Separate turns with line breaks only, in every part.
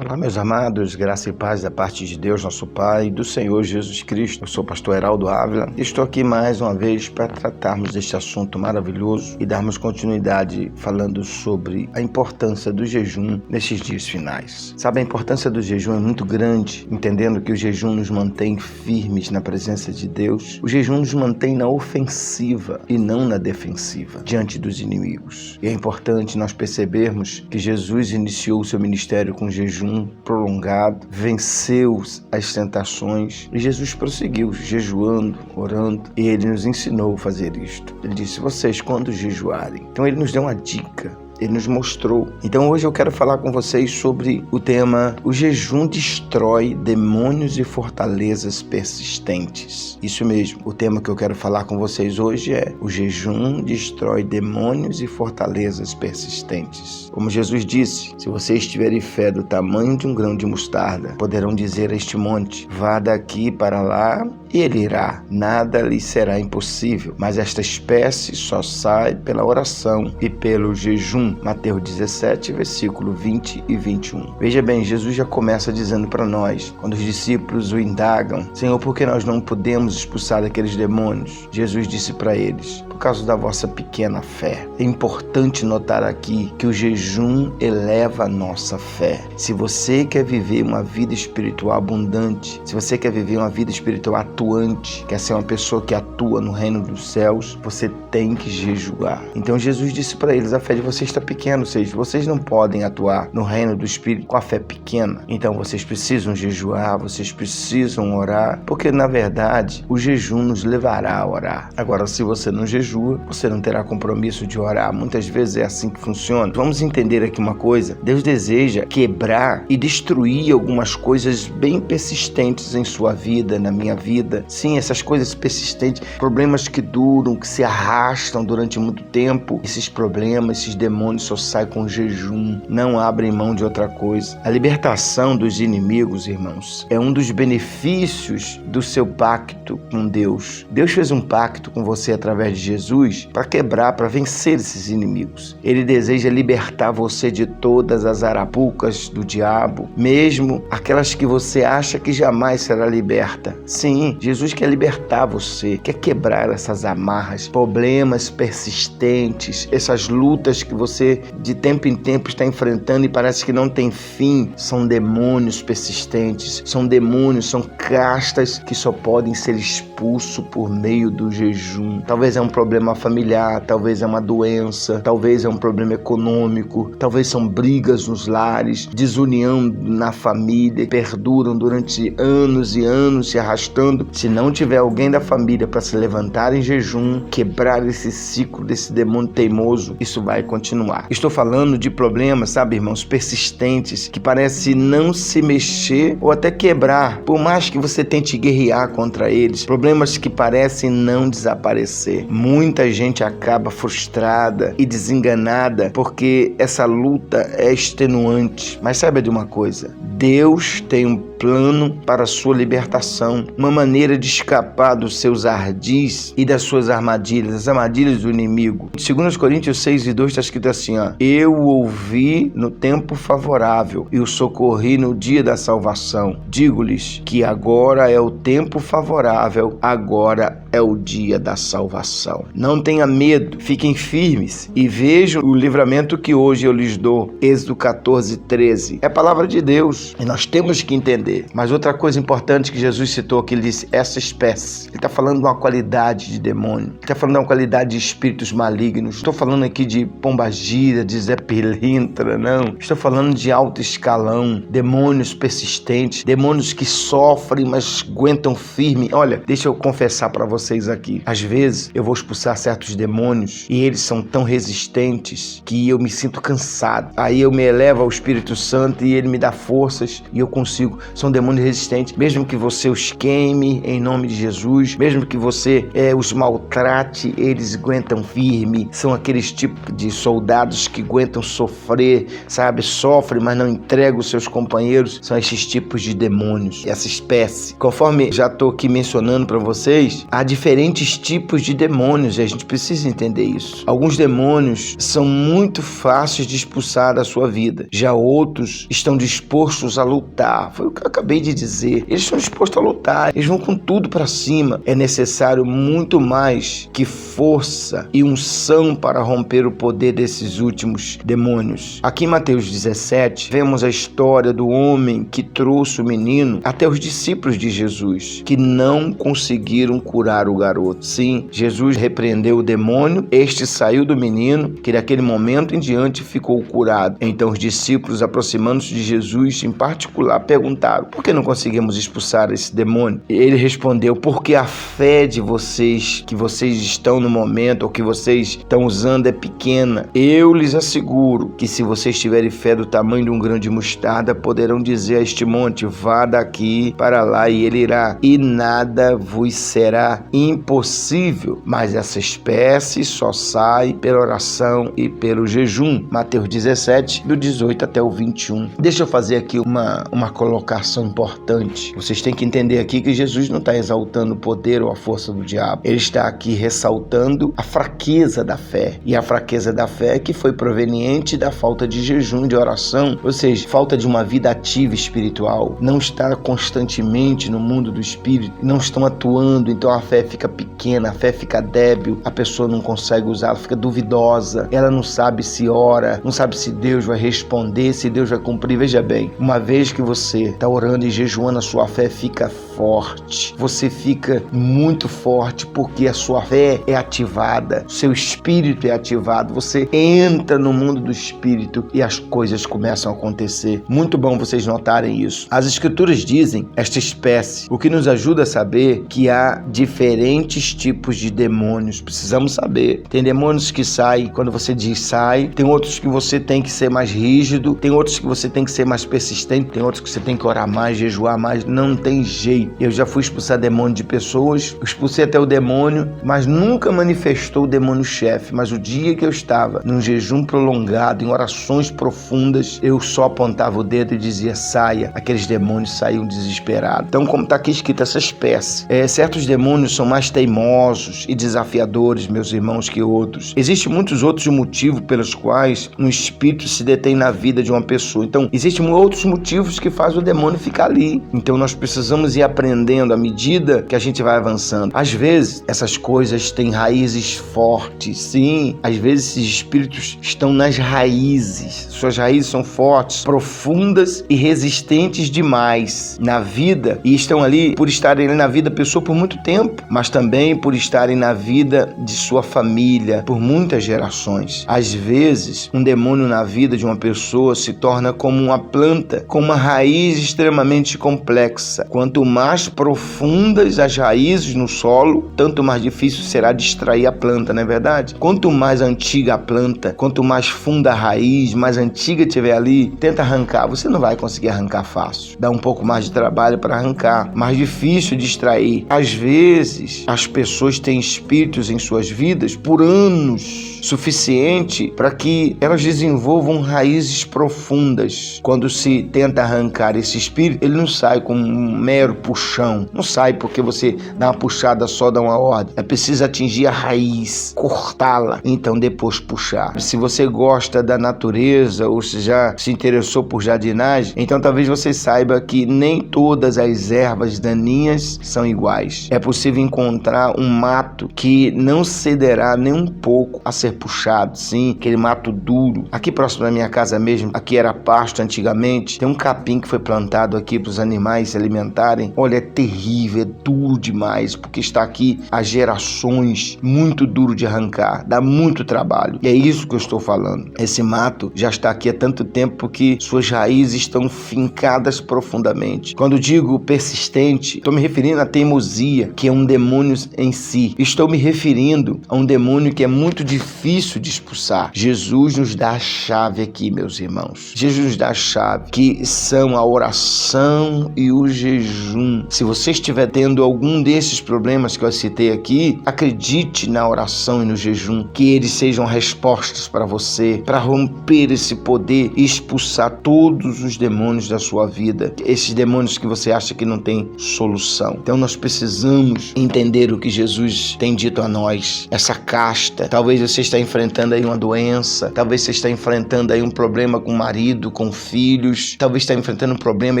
Olá, meus amados, graça e paz da parte de Deus, nosso Pai, e do Senhor Jesus Cristo. Eu sou o pastor Heraldo Ávila e estou aqui mais uma vez para tratarmos deste assunto maravilhoso e darmos continuidade falando sobre a importância do jejum nesses dias finais. Sabe, a importância do jejum é muito grande, entendendo que o jejum nos mantém firmes na presença de Deus. O jejum nos mantém na ofensiva e não na defensiva, diante dos inimigos. E é importante nós percebermos que Jesus iniciou o seu ministério com jejum prolongado, venceu as tentações e Jesus prosseguiu jejuando, orando, e ele nos ensinou a fazer isto. Ele disse: vocês quando jejuarem. Então ele nos deu uma dica. Ele nos mostrou. Então hoje eu quero falar com vocês sobre o tema: o jejum destrói demônios e fortalezas persistentes. Isso mesmo, o tema que eu quero falar com vocês hoje é: o jejum destrói demônios e fortalezas persistentes. Como Jesus disse, se vocês tiverem fé do tamanho de um grão de mostarda, poderão dizer a este monte: vá daqui para lá, e ele irá. Nada lhe será impossível. Mas esta espécie só sai pela oração e pelo jejum. Mateus 17, versículo 20 e 21. Veja bem, Jesus já começa dizendo para nós, quando os discípulos o indagam: Senhor, por que nós não podemos expulsar aqueles demônios? Jesus disse para eles: por causa da vossa pequena fé. É importante notar aqui que o jejum eleva a nossa fé. Se você quer viver uma vida espiritual abundante, se você quer viver uma vida espiritual atuante, quer ser uma pessoa que atua no reino dos céus, você tem que jejuar. Então Jesus disse para eles: a fé de vocês está pequena, ou seja, vocês não podem atuar no reino do Espírito com a fé pequena. Então vocês precisam jejuar, vocês precisam orar, porque na verdade o jejum nos levará a orar. Agora, se você não jejua, você não terá compromisso de orar. Muitas vezes é assim que funciona. Vamos entender aqui uma coisa: Deus deseja quebrar e destruir algumas coisas bem persistentes em sua vida, na minha vida. Sim, essas coisas persistentes, problemas que duram, que se arrastam durante muito tempo. Esses problemas, esses demônios só saem com jejum, não abrem mão de outra coisa. A libertação dos inimigos, irmãos, é um dos benefícios do seu pacto com Deus. Deus fez um pacto com você através de Jesus para quebrar, para vencer esses inimigos. Ele deseja libertar você de todas as arapucas do diabo, mesmo aquelas que você acha que jamais será liberta. Sim, Jesus quer libertar você, quer quebrar essas amarras, problemas persistentes, essas lutas que você de tempo em tempo está enfrentando e parece que não tem fim. São demônios persistentes, são demônios, são castas que só podem ser expulsos por meio do jejum. Talvez é um problema familiar, talvez é uma doença, talvez é um problema econômico, talvez são brigas nos lares, desunião na família, perduram durante anos e anos se arrastando. Se não tiver alguém da família para se levantar em jejum, quebrar esse ciclo desse demônio teimoso, isso vai continuar. Estou falando de problemas, sabe, irmãos, persistentes, que parece não se mexer ou até quebrar, por mais que você tente guerrear contra eles. Problemas que parecem não desaparecer. Muita gente acaba frustrada e desenganada porque essa luta é extenuante. Mas saiba de uma coisa: Deus tem um plano para a sua libertação, uma maneira de escapar dos seus ardis e das suas armadilhas, as armadilhas do inimigo. Em 2 Coríntios 6:2 está escrito assim: eu o ouvi no tempo favorável e o socorri no dia da salvação. Digo-lhes que agora é o tempo favorável, agora é o dia da salvação. Não tenha medo, fiquem firmes e vejam o livramento que hoje eu lhes dou. Êxodo 14:13. É a palavra de Deus e nós temos que entender. Mas outra coisa importante que Jesus citou aqui, ele disse: essa espécie. Ele está falando de uma qualidade de demônio, ele está falando de uma qualidade de espíritos malignos. Estou falando aqui de pombagira, de Zé Pilintra, não. Estou falando de alto escalão, demônios persistentes, demônios que sofrem, mas aguentam firme. Olha, deixa eu confessar para vocês aqui. Às vezes eu vou expulsar certos demônios e eles são tão resistentes que eu me sinto cansado. Aí eu me elevo ao Espírito Santo e ele me dá forças e eu consigo. São demônios resistentes. Mesmo que você os queime em nome de Jesus, mesmo que você os maltrate, eles aguentam firme. São aqueles tipos de soldados que aguentam sofrer, sabe? Sofrem, mas não entregam os seus companheiros. São esses tipos de demônios, essa espécie. Conforme já estou aqui mencionando para vocês, há diferentes tipos de demônios e a gente precisa entender isso. Alguns demônios são muito fáceis de expulsar da sua vida. Já outros estão dispostos a lutar. Foi o que eu acabei de dizer. Eles estão dispostos a lutar. Eles vão com tudo para cima. É necessário muito mais que força e unção para romper o poder desses últimos demônios. Aqui em Mateus 17, vemos a história do homem que trouxe o menino até os discípulos de Jesus, que não conseguiram curar o garoto. Sim, Jesus repreendeu o demônio, este saiu do menino, que daquele momento em diante ficou curado. Então os discípulos, aproximando-se de Jesus em particular, perguntaram: por que não conseguimos expulsar esse demônio? Ele respondeu: porque a fé de vocês, que vocês estão no momento, ou que vocês estão usando, é pequena. Eu lhes asseguro que se vocês tiverem fé do tamanho de um grão de mostarda, poderão dizer a este monte: vá daqui para lá, e ele irá, e nada vos será impossível. Mas essa espécie só sai pela oração e pelo jejum. Mateus 17, do 18 até o 21. Deixa eu fazer aqui uma colocação importante. Vocês têm que entender aqui que Jesus não está exaltando o poder ou a força do diabo. Ele está aqui ressaltando a fraqueza da fé. E a fraqueza da fé que foi proveniente da falta de jejum, de oração, ou seja, falta de uma vida ativa espiritual. Não estar constantemente no mundo do espírito, não estão atuando, então a fé fica pequena, a fé fica débil, a pessoa não consegue usar, ela fica duvidosa, ela não sabe se ora, não sabe se Deus vai responder, se Deus vai cumprir. Veja bem, uma vez que você está orando e jejuando, a sua fé fica forte, você fica muito forte, porque a sua fé é ativada, o seu espírito é ativado, você entra no mundo do espírito e as coisas começam a acontecer. Muito bom vocês notarem isso. As escrituras dizem esta espécie, o que nos ajuda a saber que há diferentes tipos de demônios. Precisamos saber. Tem demônios que saem quando você diz sai, tem outros que você tem que ser mais rígido, tem outros que você tem que ser mais persistente, tem outros que você tem que orar mais, jejuar mais. Não tem jeito. Eu já fui expulsar demônio de pessoas, expulsei até o demônio, mas nunca manifestou o demônio-chefe. Mas o dia que eu estava num jejum prolongado, em orações profundas, eu só apontava o dedo e dizia saia. Aqueles demônios saíam desesperados. Então, como está aqui escrito essa espécie, certos demônios são mais teimosos e desafiadores, meus irmãos, que outros. Existem muitos outros motivos pelos quais um espírito se detém na vida de uma pessoa. Então, existem outros motivos que fazem o demônio ficar ali. Então, nós precisamos ir aprendendo à medida que a gente vai avançando. Às vezes, essas coisas têm raízes fortes. Sim, às vezes esses espíritos estão nas raízes. Suas raízes são fortes, profundas e resistentes demais na vida, e estão ali por estarem na vida da pessoa por muito tempo, mas também por estarem na vida de sua família por muitas gerações. Às vezes, um demônio na vida de uma pessoa se torna como uma planta com uma raiz extremamente complexa. Quanto mais profundas as raízes no solo, tanto mais difícil será de extrair a planta, não é verdade? Quanto mais antiga a planta, quanto mais funda a raiz, mais antiga tiver ali, tenta arrancar. Você não vai conseguir arrancar fácil. Dá um pouco mais de trabalho para arrancar, mais difícil de extrair. Às vezes, as pessoas têm espíritos em suas vidas por anos, suficiente para que elas desenvolvam raízes profundas. Quando se tenta arrancar esse espírito, ele não sai com um mero puxão. Não sai porque você dá uma puxada só, dá uma ordem. É preciso atingir a raiz, cortá-la, então depois puxar. Se você gosta da natureza ou se já se interessou por jardinagem, então talvez você saiba que nem todas as ervas daninhas são iguais. É possível encontrar um mato que não cederá nem um pouco a ser puxado, sim, aquele mato duro. Aqui próximo da minha casa mesmo, aqui era pasto antigamente, tem um capim que foi plantado aqui para os animais se alimentarem. Olha, é terrível, é duro demais, porque está aqui há gerações, muito duro de arrancar, dá muito trabalho. E é isso que eu estou falando. Esse mato já está aqui há tanto tempo porque suas raízes estão fincadas profundamente. Quando digo persistente, estou me referindo à teimosia, que é um demônio em si. Estou me referindo a um demônio que é muito difícil de expulsar. Jesus nos dá a chave aqui, meus irmãos. Jesus nos dá a chave, que são a oração e o jejum. jejum. Se você estiver tendo algum desses problemas que eu citei aqui, acredite na oração e no jejum, que eles sejam respostas para você, para romper esse poder e expulsar todos os demônios da sua vida, esses demônios que você acha que não tem solução. Então nós precisamos entender o que Jesus tem dito a nós, essa casta. Talvez você está enfrentando aí uma doença, talvez você está enfrentando aí um problema com o marido, com filhos, talvez está enfrentando um problema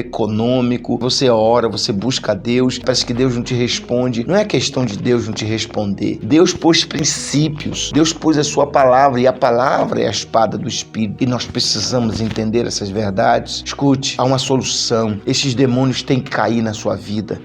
econômico. Você ora, você busca a Deus, parece que Deus não te responde. Não é questão de Deus não te responder. Deus pôs princípios, Deus pôs a sua palavra, e a palavra é a espada do Espírito, e nós precisamos entender essas verdades. Escute, há uma solução. Esses demônios têm que cair na sua vida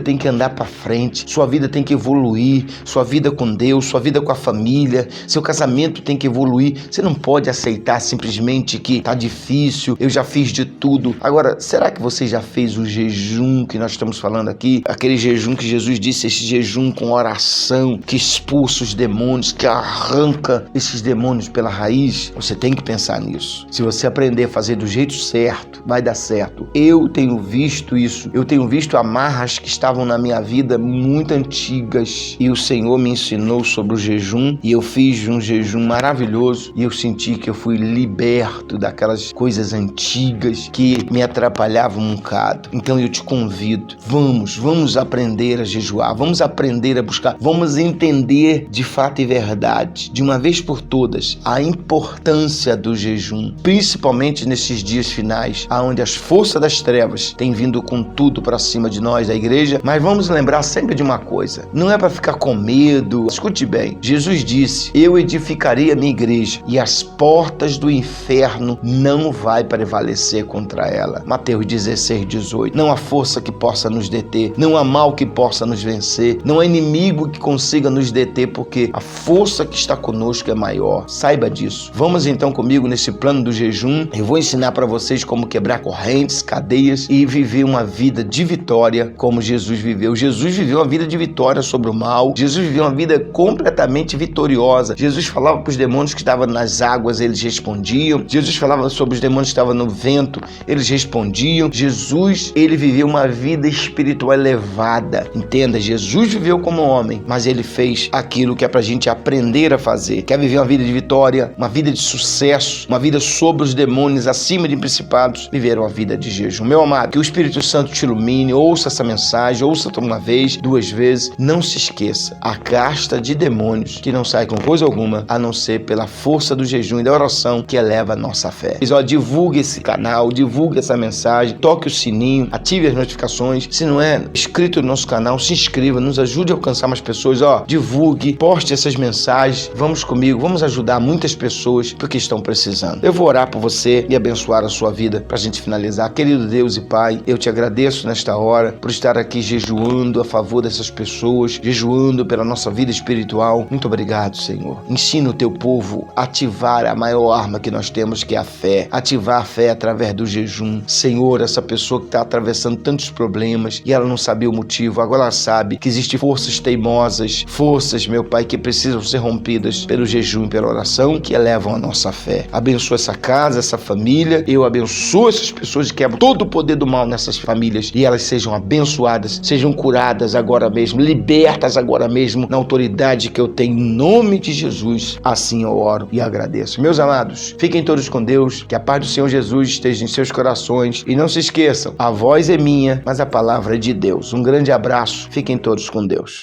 tem que andar para frente, sua vida tem que evoluir, sua vida com Deus, sua vida com a família, seu casamento tem que evoluir. Você não pode aceitar simplesmente que tá difícil, eu já fiz de tudo. Agora, será que você já fez o jejum que nós estamos falando aqui? Aquele jejum que Jesus disse, esse jejum com oração, que expulsa os demônios, que arranca esses demônios pela raiz? Você tem que pensar nisso. Se você aprender a fazer do jeito certo, vai dar certo. Eu tenho visto isso, eu tenho visto amarras que estavam na minha vida muito antigas, e o Senhor me ensinou sobre o jejum, e eu fiz um jejum maravilhoso, e eu senti que eu fui liberto daquelas coisas antigas que me atrapalhavam um bocado. Então eu te convido, vamos aprender a jejuar, vamos aprender a buscar, vamos entender de fato e verdade, de uma vez por todas, a importância do jejum, principalmente nesses dias finais, onde as forças das trevas têm vindo com tudo para cima de nós, da igreja. Mas vamos lembrar sempre de uma coisa, não é para ficar com medo. Escute bem, Jesus disse, eu edificarei a minha igreja e as portas do inferno não vai prevalecer contra ela. Mateus 16:18. Não há força que possa nos deter, não há mal que possa nos vencer, não há inimigo que consiga nos deter, porque a força que está conosco é maior. Saiba disso. Vamos então comigo nesse plano do jejum. Eu vou ensinar para vocês como quebrar correntes, cadeias e viver uma vida de vitória como Jesus viveu. Jesus viveu uma vida de vitória sobre o mal. Jesus viveu uma vida completamente vitoriosa. Jesus falava para os demônios que estavam nas águas, eles respondiam. Jesus falava sobre os demônios que estavam no vento, eles respondiam. Jesus, ele viveu uma vida espiritual elevada. Entenda, Jesus viveu como homem, mas ele fez aquilo que é pra gente aprender a fazer. Quer viver uma vida de vitória, uma vida de sucesso, uma vida sobre os demônios, acima de principados, viver uma vida de jejum. Meu amado, que o Espírito Santo te ilumine, ouça essa mensagem, ouça uma vez, duas vezes. Não se esqueça, a casta de demônios que não sai com coisa alguma, a não ser pela força do jejum e da oração que eleva a nossa fé. Divulgue esse canal, divulgue essa mensagem, toque o sininho, ative as notificações. Se não é inscrito no nosso canal, se inscreva, nos ajude a alcançar mais pessoas. Divulgue, poste essas mensagens. Vamos comigo, vamos ajudar muitas pessoas porque estão precisando. Eu vou orar por você e abençoar a sua vida pra gente finalizar. Querido Deus e Pai, eu te agradeço nesta hora por estar aqui jejuando a favor dessas pessoas, jejuando pela nossa vida espiritual. Muito obrigado, Senhor. Ensina o teu povo a ativar a maior arma que nós temos, que é a fé. Ativar a fé através do jejum. Senhor, essa pessoa que está atravessando tantos problemas e ela não sabia o motivo, agora ela sabe que existem forças teimosas, forças, meu Pai, que precisam ser rompidas pelo jejum e pela oração, que elevam a nossa fé. Abençoa essa casa, essa família. Eu abençoo essas pessoas e quebro todo o poder do mal nessas famílias, e elas sejam abençoadas, sejam curadas agora mesmo, libertas agora mesmo, na autoridade que eu tenho, em nome de Jesus. Assim eu oro e agradeço. Meus amados, fiquem todos com Deus, que a paz do Senhor Jesus esteja em seus corações, e não se esqueçam, a voz é minha, mas a palavra é de Deus. Um grande abraço, fiquem todos com Deus.